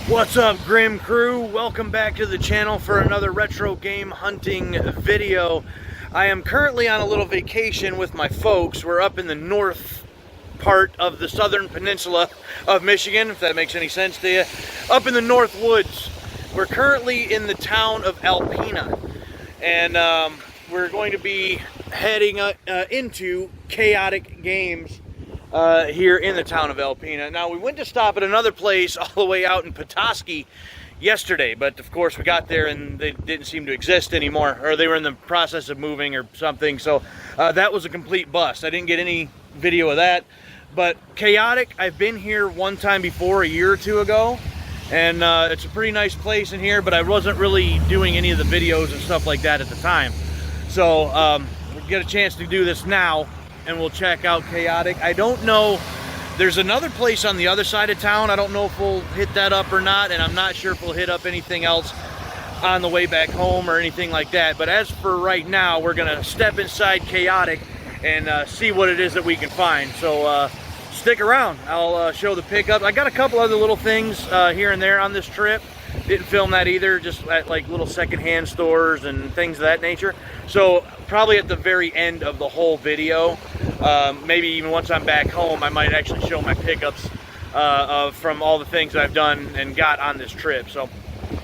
What's up, Grim Crew? Welcome back to the channel for another retro game hunting video. I am currently on a little vacation with my folks. We're up in the north part of the southern peninsula of Michigan, if that makes any sense to you. Up in the north woods. We're currently in the town of Alpena, and we're going to be heading into K-otic Games here in the town of Alpena. Now, we went to stop at another place all the way out in Petoskey yesterday, but of course we got there and they didn't seem to exist anymore, or they were in the process of moving or something, so that was a complete bust. I didn't get any video of that. But K-otic, I've been here one time before, a year or two ago, and it's a pretty nice place in here, but I wasn't really doing any of the videos and stuff like that at the time. So we get a chance to do this now, and we'll check out K-otic. I don't know, there's another place on the other side of town. I don't know if we'll hit that up or not, and I'm not sure if we'll hit up anything else on the way back home or anything like that. But as for right now, we're gonna step inside K-otic and see what it is that we can find. So stick around, I'll show the pickup. I got a couple other little things here and there on this trip. Didn't film that either, just at like little secondhand stores and things of that nature. So probably at the very end of the whole video, maybe even once I'm back home, I might actually show my pickups from all the things I've done and got on this trip. So,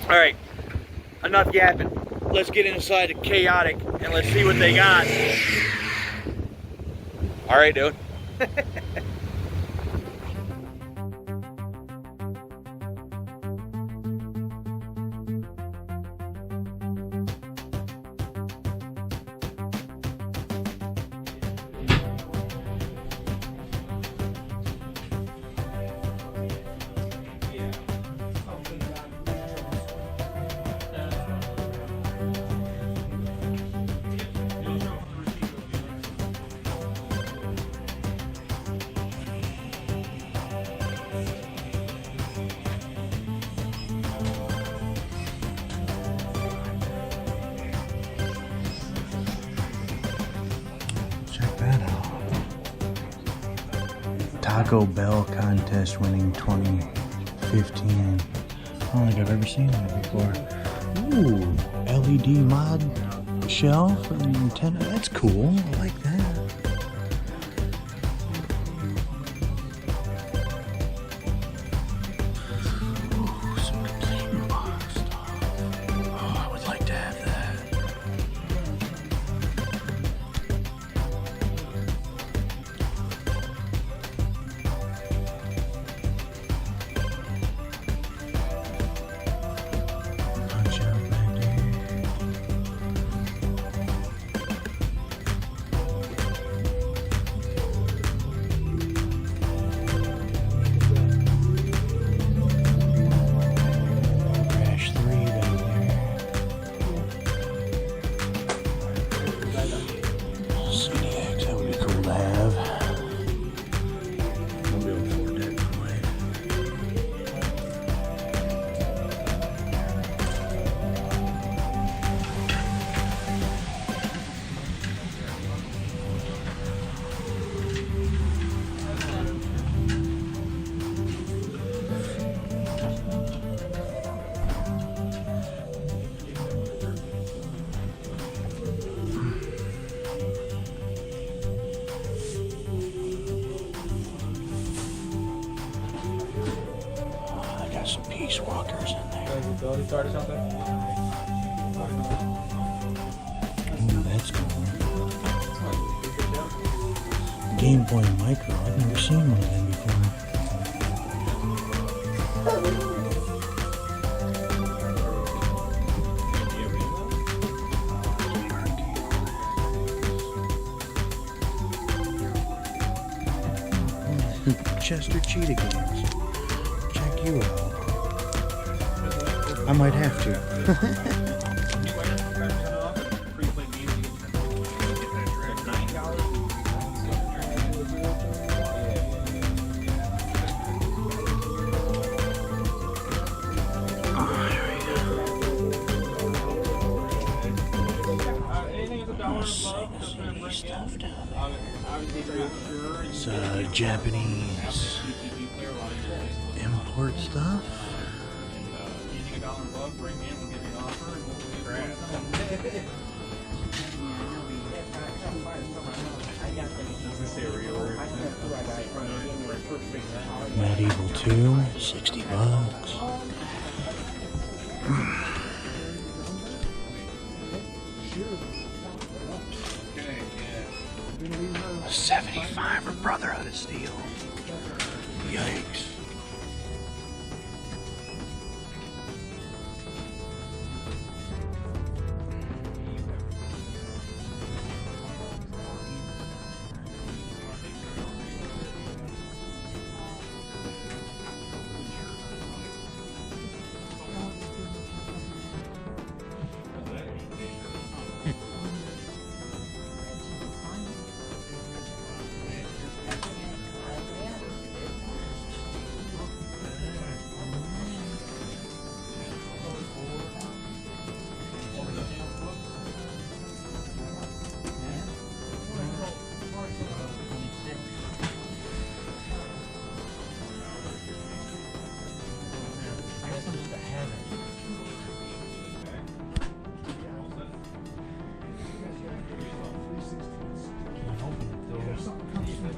all right, enough yapping. Let's get inside of K-otic and let's see what they got. All right, dude. Taco Bell contest winning 2015. I don't think I've ever seen that before. Ooh, LED mod shelf for the Nintendo. That's cool. I like that. Ooh, some complete box stuff. Oh, I would like to have that. Some Peace Walkers in there. Ooh, that's cool. Game Boy Micro. I've never seen one of them before. Chester Cheetah Games. Check you out. I might have to. Stuff down there. It's Japanese import stuff. Medieval 2, $60. $75 for Brotherhood of Steel. Yikes.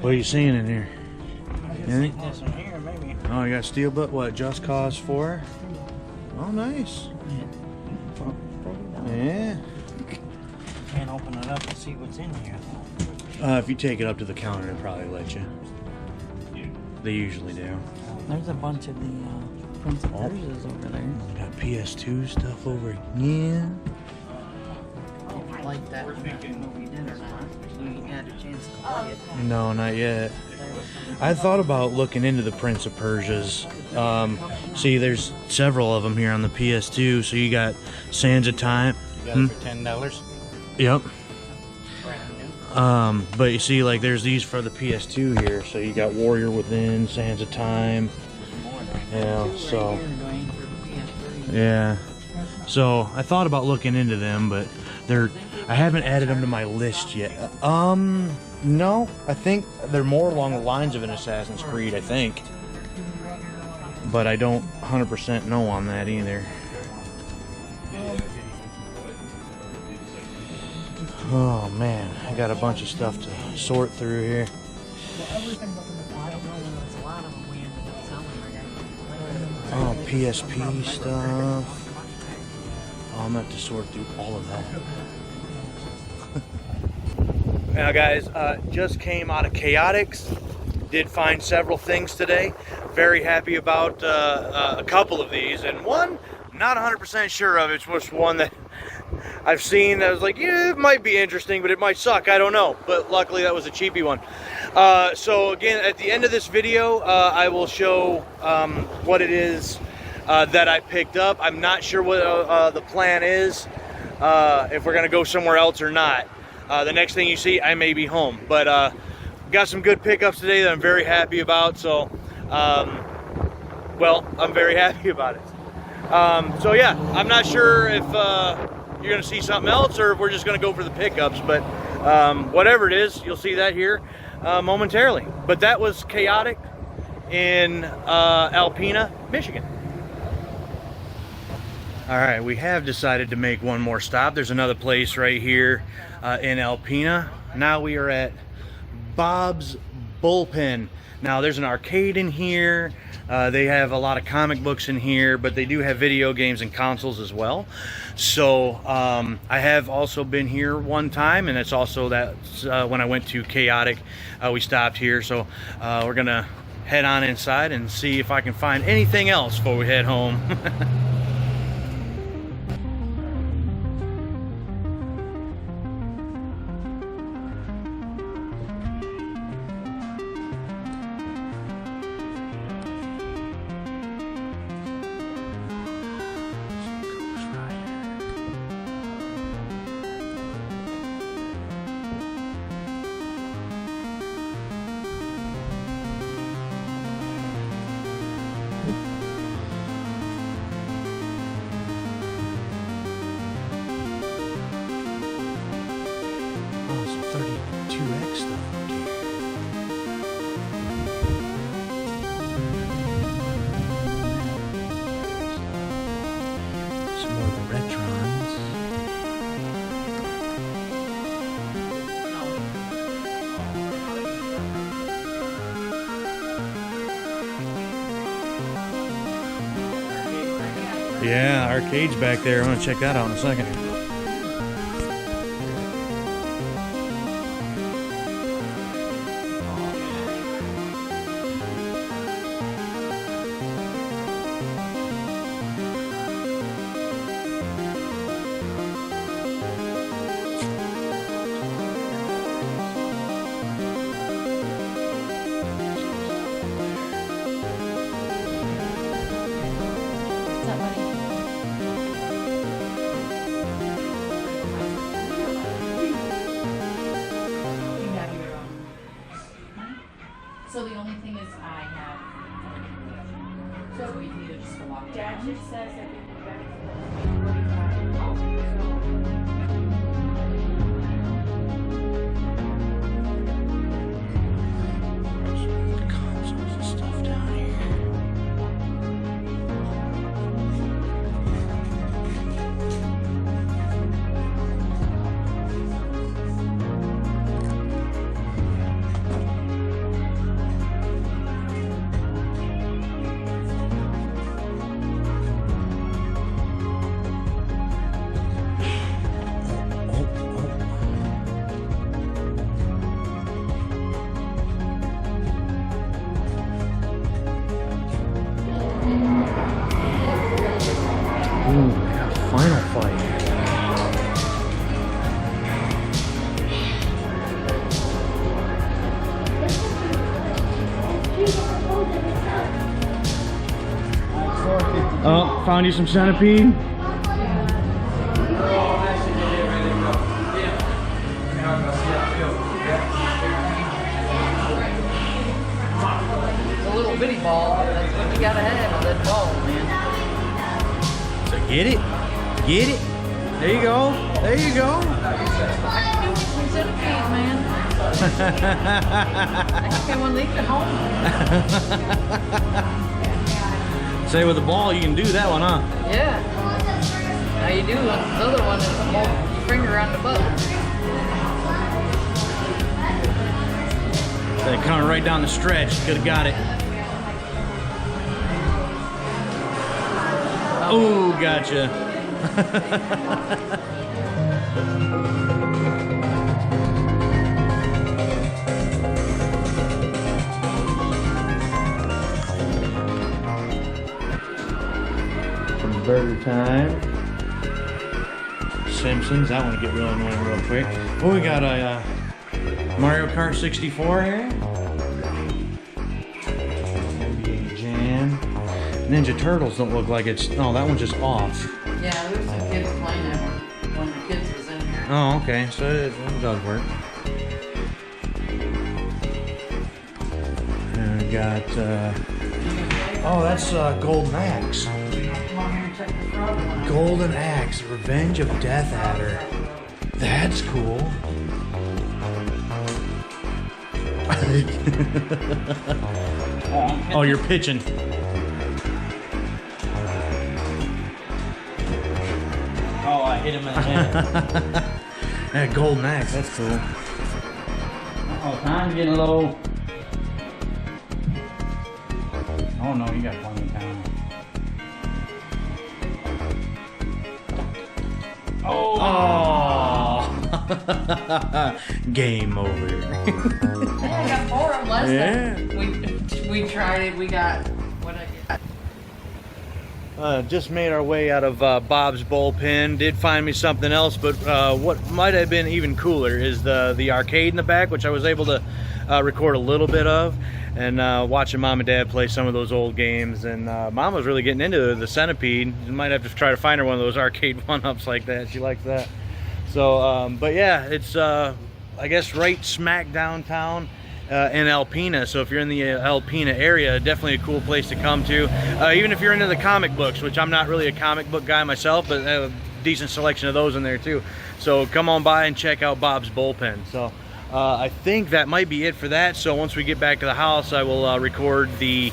What are you seeing in here? Anything? This one here, maybe. Oh, you got Steelbook. What? Just Cause 4? Oh, nice. Yeah. Can't open it up and see what's in here. If you take it up to the counter, they'll probably let you. They usually do. There's a bunch of the Prince of Persia's over there. We got PS2 stuff over here. Like that movie did or not? You had a chance to play it. No, not yet. I thought about looking into the Prince of Persia's. See, there's several of them here on the PS2. So you got Sands of Time. You got it for $10. Yep. Brand new. But you see, like, there's these for the PS2 here. So you got Warrior Within, Sands of Time. Yeah, so. Yeah. So I thought about looking into them, but I haven't added them to my list yet. No, I think they're more along the lines of an Assassin's Creed, I think. But I don't 100% know on that either. Oh man, I got a bunch of stuff to sort through here. Oh, PSP stuff. Oh, I'm gonna have to sort through all of that. Now guys, just came out of K-otics. Did find several things today. Very happy about a couple of these, and one not 100% sure of. It's just one that I've seen. I was like, yeah, it might be interesting, but it might suck. I don't know. But luckily, that was a cheapy one. So again, at the end of this video, I will show what it is that I picked up. I'm not sure what the plan is, if we're gonna go somewhere else or not. The next thing you see, I may be home, but got some good pickups today that I'm very happy about. So, well, I'm very happy about it. So yeah, I'm not sure if you're gonna see something else or if we're just gonna go for the pickups, but whatever it is, you'll see that here momentarily. But that was K-otic in Alpena, Michigan. All right, we have decided to make one more stop. There's another place right here in Alpena. Now we are at Bob's Bullpen. Now there's an arcade in here. They have a lot of comic books in here, but they do have video games and consoles as well. So I have also been here one time, and it's also that when I went to K-otic, we stopped here. So we're gonna head on inside and see if I can find anything else before we head home. Retrons. Yeah, arcade's back there. I'm gonna check that out in a second. What's up, buddy? You have your own. So the only thing is I have. So we need to just walk down. Dad just says that we can back Consoles and stuff down here. Ooh, yeah, final fight. Oh, found you some centipede? It's a little bitty ball, but that's what you gotta have with that ball, man. So get it. Get it. There you go. There you go. I can do some centipedes, man. I can one leave at home. Say with the ball, you can do that one, huh? Yeah. Now you do the other one is hold your finger on the button. They coming right down the stretch. Could have got it. Oh, gotcha. Some burger time. Simpsons. That one will get real annoying real quick. Oh, we got a Mario Kart 64 here. NBA Jam. Ninja Turtles don't look like it's. Oh, that one's just off. Yeah, there's some kids playing it when the kids was in here. Oh, okay. So it does work. And we got. Oh, that's Golden Axe. Come on here and check the frog one. Golden Axe, Revenge of Death Adder. That's cool. Oh, you're pitching. Oh, I hit him in the head. That Golden Axe, that's cool. Oh, time's getting low. Oh no, you got plenty of time. Oh! Game over. Hey, I got 4 of them last time. We tried it. We got what I get. Just made our way out of Bob's bullpen. Did find me something else, but what might have been even cooler is the arcade in the back, which I was able to record a little bit of, and watching Mom and Dad play some of those old games. And Mom was really getting into the Centipede. You might have to try to find her one of those arcade one-ups like that. She likes that. So, but yeah, it's I guess right smack downtown in Alpena. So if you're in the Alpena area, definitely a cool place to come to. Even if you're into the comic books, which I'm not really a comic book guy myself, but a decent selection of those in there too. So come on by and check out Bob's Bullpen. So I think that might be it for that. So once we get back to the house, I will record the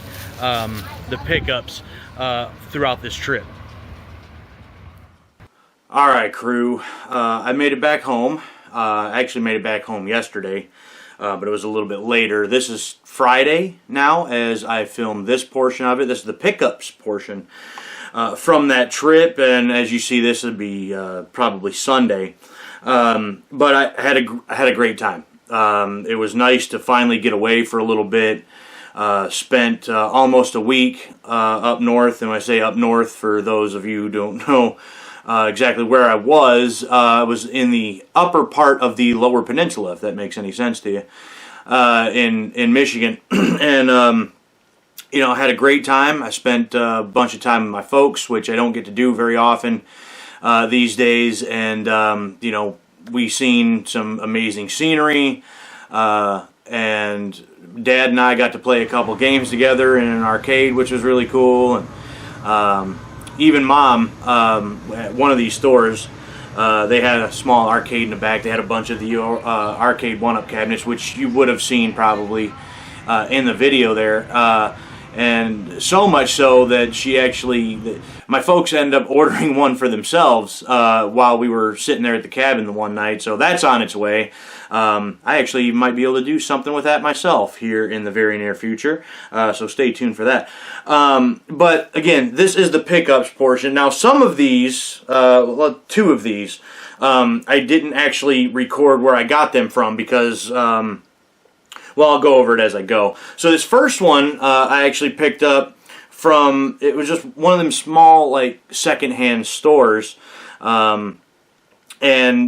pickups throughout this trip. Alright, crew, I made it back home. I actually made it back home yesterday, but it was a little bit later. This is Friday now as I filmed this portion of it. This is the pickups portion from that trip, and as you see, this would be probably Sunday. But I had a great time. It was nice to finally get away for a little bit. Spent almost a week up north, and when I say up north, for those of you who don't know exactly where I was in the upper part of the lower peninsula, if that makes any sense to you, in Michigan. And you know, I had a great time. I spent a bunch of time with my folks, which I don't get to do very often these days. And you know, we seen some amazing scenery, and Dad and I got to play a couple games together in an arcade, which was really cool. And even Mom, at one of these stores, they had a small arcade in the back. They had a bunch of the arcade one-up cabinets, which you would have seen probably in the video there. And so much so that my folks ended up ordering one for themselves while we were sitting there at the cabin the one night. So that's on its way. I actually might be able to do something with that myself here in the very near future. So stay tuned for that. But again, this is the pickups portion. Now some of these, well, two of these, I didn't actually record where I got them from because well, I'll go over it as I go. So this first one I actually picked up from, it was just one of them small, like, secondhand stores. And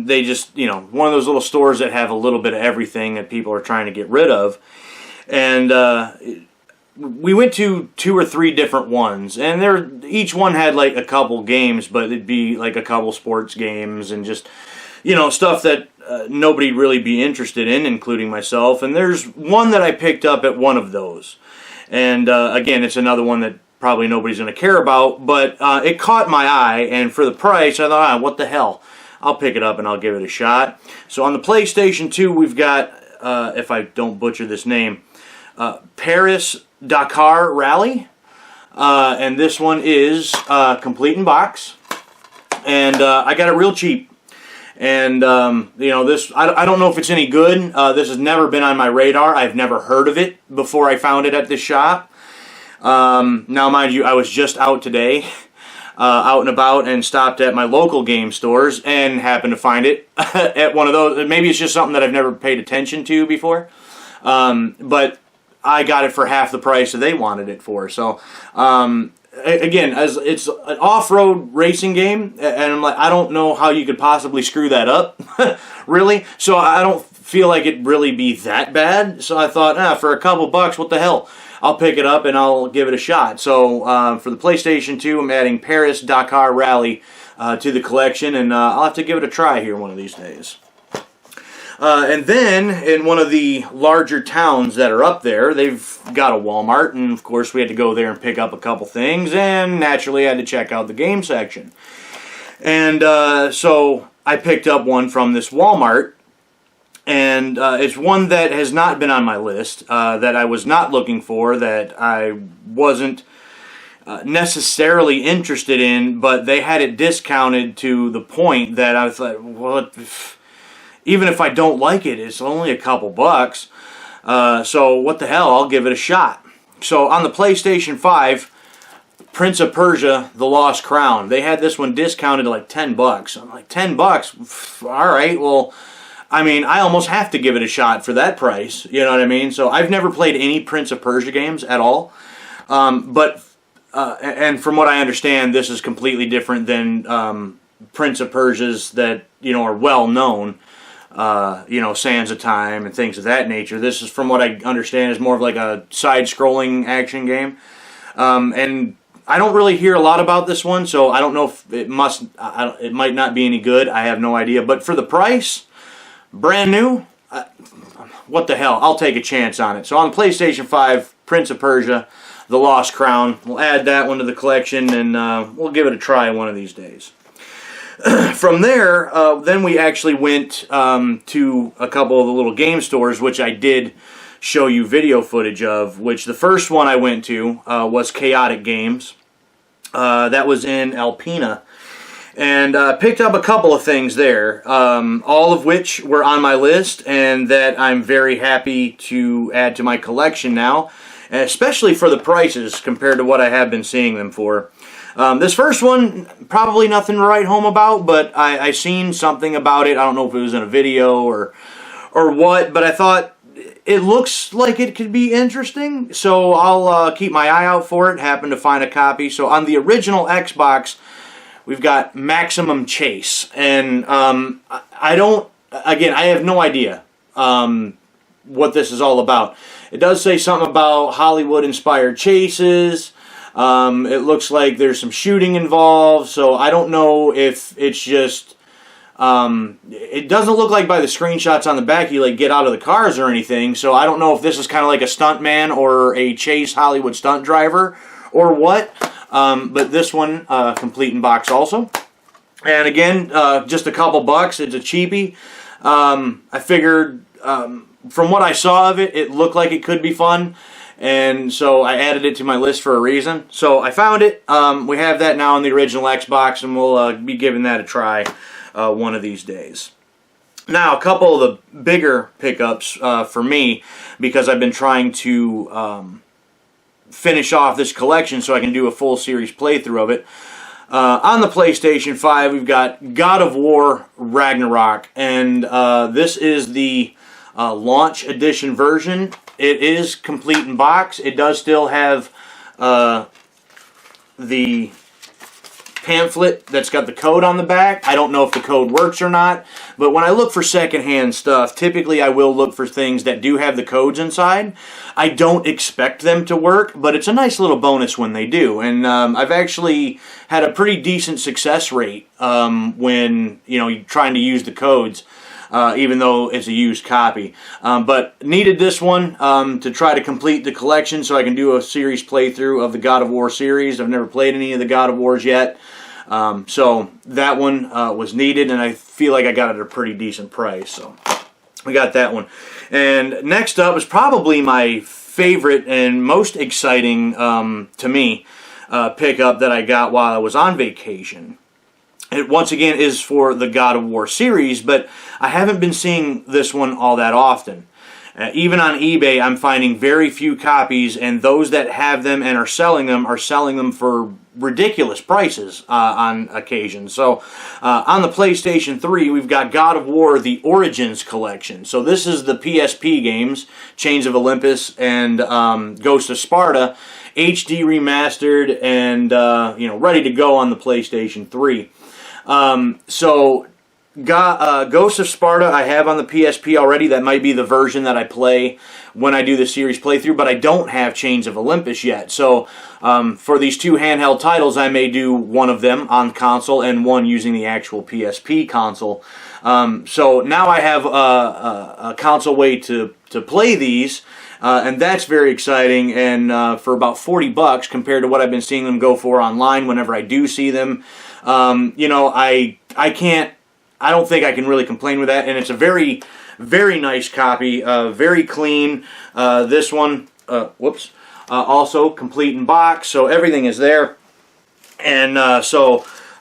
they just, you know, one of those little stores that have a little bit of everything that people are trying to get rid of. And we went to 2 or 3 different ones. And each one had, like, a couple games, but it'd be, like, a couple sports games and just, you know, stuff that nobody'd really be interested in, including myself. And there's one that I picked up at one of those. And again, it's another one that probably nobody's going to care about, but it caught my eye, and for the price, I thought, what the hell? I'll pick it up and I'll give it a shot. So on the PlayStation 2, we've got, if I don't butcher this name, Paris-Dakar Rally. And this one is complete in box. And I got it real cheap. And, you know, this, I don't know if it's any good. This has never been on my radar. I've never heard of it before I found it at this shop. Now, mind you, I was just out today, out and about, and stopped at my local game stores and happened to find it at one of those. Maybe it's just something that I've never paid attention to before. But I got it for half the price that they wanted it for. So, again, as it's an off-road racing game, and I'm like, I don't know how you could possibly screw that up, really. So I don't feel like it'd really be that bad. So I thought, for a couple bucks, what the hell? I'll pick it up and I'll give it a shot. So for the PlayStation 2, I'm adding Paris-Dakar Rally to the collection, and I'll have to give it a try here one of these days. And then, in one of the larger towns that are up there, they've got a Walmart, and of course we had to go there and pick up a couple things, and naturally I had to check out the game section. And so I picked up one from this Walmart, and it's one that has not been on my list, that I was not looking for, that I wasn't necessarily interested in, but they had it discounted to the point that I was like, well, even if I don't like it, it's only a couple bucks. So what the hell, I'll give it a shot. So on the PlayStation 5, Prince of Persia, The Lost Crown, they had this one discounted to like 10 bucks. I'm like, 10 bucks? Alright, well, I mean, I almost have to give it a shot for that price. You know what I mean? So I've never played any Prince of Persia games at all. And from what I understand, this is completely different than Prince of Persia's that, you know, are well known. You know, Sands of Time and things of that nature. This is, from what I understand, is more of like a side-scrolling action game. And I don't really hear a lot about this one, so I don't know if it might not be any good. I have no idea. But for the price, brand new, what the hell? I'll take a chance on it. So on PlayStation 5, Prince of Persia, The Lost Crown. We'll add that one to the collection, and we'll give it a try one of these days. From there, then we actually went to a couple of the little game stores, which I did show you video footage of, which the first one I went to was K-otic Games. That was in Alpena. and picked up a couple of things there, all of which were on my list and that I'm very happy to add to my collection now, especially for the prices compared to what I have been seeing them for. This first one, probably nothing to write home about, but I seen something about it. I don't know if it was in a video or what, but I thought it looks like it could be interesting, so I'll keep my eye out for it. Happened to find a copy. So on the original Xbox, we've got Maximum Chase, and I have no idea what this is all about. It does say something about Hollywood-inspired chases. It looks like there's some shooting involved, so I don't know if it's just... it doesn't look like by the screenshots on the back you like get out of the cars or anything, so I don't know if this is kind of like a stuntman or a chase Hollywood stunt driver or what. But this one, complete in box also. And again, just a couple bucks. It's a cheapie. I figured, from what I saw of it, it looked like it could be fun. And so I added it to my list for a reason. So I found it. We have that now on the original Xbox, and we'll be giving that a try one of these days. Now, a couple of the bigger pickups for me, because I've been trying to... finish off this collection so I can do a full series playthrough of it. On the PlayStation 5, we've got God of War Ragnarok, and this is the launch edition version. It is complete in box. It does still have the pamphlet that's got the code on the back. I don't know if the code works or not, but when I look for secondhand stuff, typically I will look for things that do have the codes inside. I don't expect them to work, but it's a nice little bonus when they do, and I've actually had a pretty decent success rate when you're trying to use the codes, even though it's a used copy. But needed this one to try to complete the collection so I can do a series playthrough of the God of War series. I've never played any of the God of Wars yet. So that one was needed, and I feel like I got it at a pretty decent price. So we got that one. And next up is probably my favorite and most exciting to me pickup that I got while I was on vacation. It once again is for the God of War series, but I haven't been seeing this one all that often. Even on eBay, I'm finding very few copies, and those that have them and are selling them for ridiculous prices on occasion. So on the PlayStation 3, we've got God of War: The Origins Collection. So this is the PSP games, Chains of Olympus and Ghost of Sparta, HD remastered and ready to go on the PlayStation 3. Ghost of Sparta I have on the PSP already. That might be the version that I play when I do the series playthrough, but I don't have Chains of Olympus yet. So for these two handheld titles, I may do one of them on console and one using the actual PSP console. So now I have a console way to play these, and that's very exciting. And for about 40 bucks compared to what I've been seeing them go for online whenever I do see them, I don't think I can really complain with that, and it's a very, very nice copy, very clean. This one, also complete in box, so everything is there. And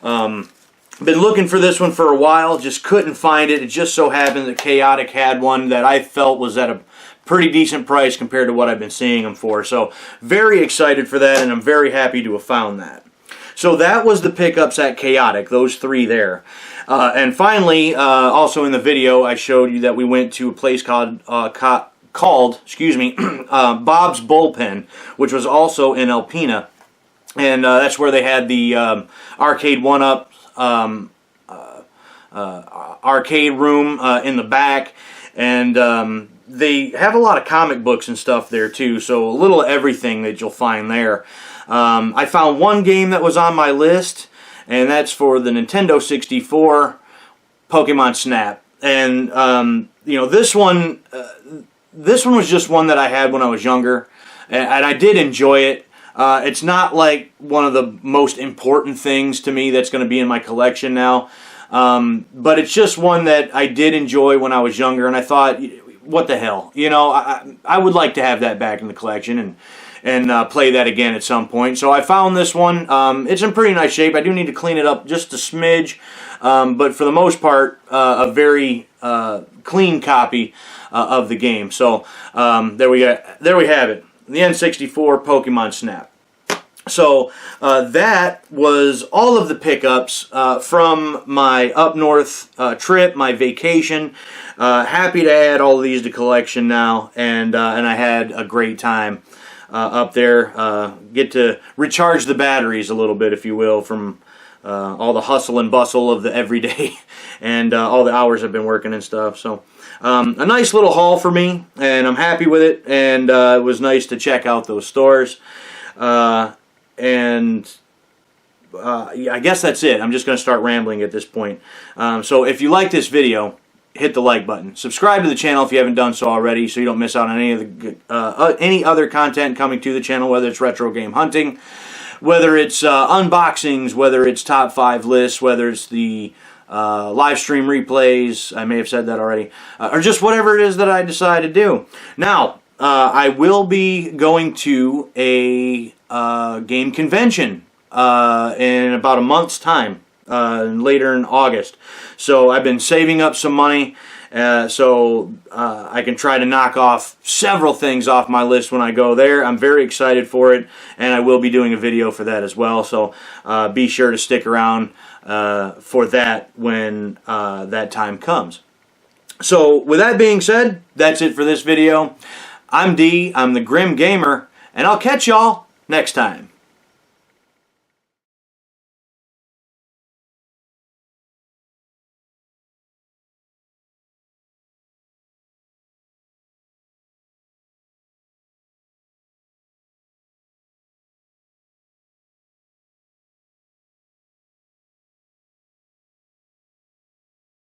been looking for this one for a while, just couldn't find it. It just so happened that K-otic had one that I felt was at a pretty decent price compared to what I've been seeing them for. So very excited for that, and I'm very happy to have found that. So that was the pickups at K-otic, those three there. And finally, also in the video, I showed you that we went to a place called Bob's Bullpen, which was also in Alpena. And that's where they had the arcade 1-up arcade room in the back. And they have a lot of comic books and stuff there too, so a little of everything that you'll find there. I found one game that was on my list, and that's for the Nintendo 64, Pokemon Snap. And this one was just one that I had when I was younger, and I did enjoy it. It's not like one of the most important things to me that's going to be in my collection now, but it's just one that I did enjoy when I was younger, and I thought, what the hell, I would like to have that back in the collection, and play that again at some point. So I found this one. It's in pretty nice shape. I do need to clean it up just a smidge, but for the most part, a very clean copy of the game. So there we have it, the N64 Pokemon Snap. So that was all of the pickups from my up north trip, my vacation. Happy to add all of these to collection now, and I had a great time up there. Get to recharge the batteries a little bit, if you will, from all the hustle and bustle of the everyday and all the hours I've been working and stuff. So a nice little haul for me, and I'm happy with it, and it was nice to check out those stores. Yeah, I guess that's it. I'm just going to start rambling at this point. So if you like this video, hit the like button. Subscribe to the channel if you haven't done so already, so you don't miss out on any of the any other content coming to the channel, whether it's retro game hunting, whether it's unboxings, whether it's top 5 lists, whether it's the live stream replays, I may have said that already, or just whatever it is that I decide to do. Now, I will be going to a game convention in about a month's time, later in August. So I've been saving up some money so I can try to knock off several things off my list when I go there. I'm very excited for it, and I will be doing a video for that as well. So be sure to stick around for that when that time comes. So with that being said, that's it for this video. I'm D, I'm the Grim Gamer, and I'll catch y'all next time.